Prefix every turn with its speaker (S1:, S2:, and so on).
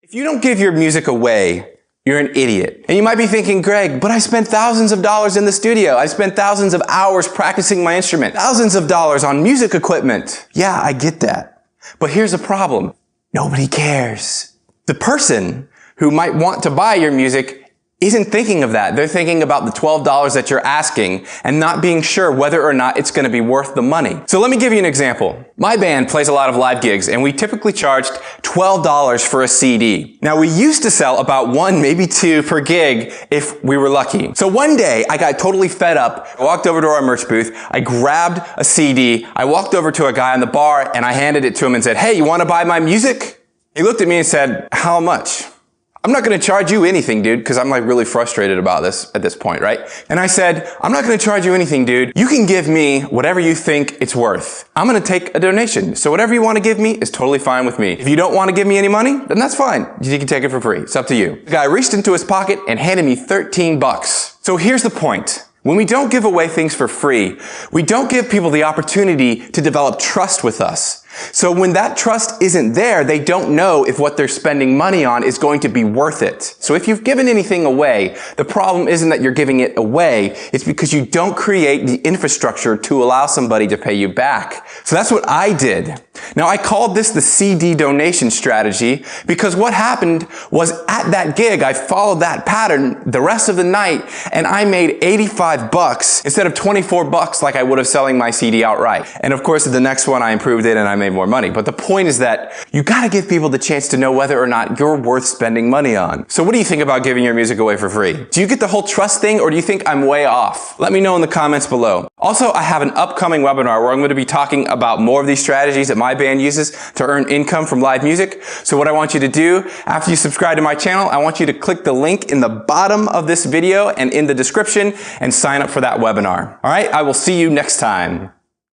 S1: If you don't give your music away, you're an idiot. And you might be thinking, Greg, but I spent thousands of dollars in the studio. I spent thousands of hours practicing my instrument, thousands of dollars on music equipment. Yeah, I get that. But here's the problem. Nobody cares. The person who might want to buy your music isn't thinking of that. They're thinking about the $12 that you're asking and not being sure whether or not it's going to be worth the money. So let me give you an example. My band plays a lot of live gigs and we typically charged $12 for a CD. Now we used to sell about 1, maybe 2 per gig if we were lucky. So one day I got totally fed up. I walked over to our merch booth. I grabbed a CD. I walked over to a guy on the bar and I handed it to him and said, "Hey, you want to buy my music?" He looked at me and said, "How much?" "I'm not going to charge you anything, dude," because I'm like really frustrated about this at this point, right? And I said, "I'm not going to charge you anything, dude. You can give me whatever you think it's worth. I'm going to take a donation. So whatever you want to give me is totally fine with me. If you don't want to give me any money, then that's fine. You can take it for free. It's up to you." The guy reached into his pocket and handed me 13 bucks. So here's the point. When we don't give away things for free, we don't give people the opportunity to develop trust with us. So when that trust isn't there, they don't know if what they're spending money on is going to be worth it. So if you've given anything away, the problem isn't that you're giving it away. It's because you don't create the infrastructure to allow somebody to pay you back. So that's what I did. Now I called this the CD donation strategy because what happened was at that gig, I followed that pattern the rest of the night and I made 85 bucks instead of 24 bucks like I would have selling my CD outright. And of course, the next one I improved it and I made more money. But the point is that you gotta give people the chance to know whether or not you're worth spending money on. So what do you think about giving your music away for free? Do you get the whole trust thing or do you think I'm way off? Let me know in the comments below. Also, I have an upcoming webinar where I'm going to be talking about more of these strategies that my band uses to earn income from live music. So what I want you to do after you subscribe to my channel, I want you to click the link in the bottom of this video and in the description and sign up for that webinar. All right, I will see you next time.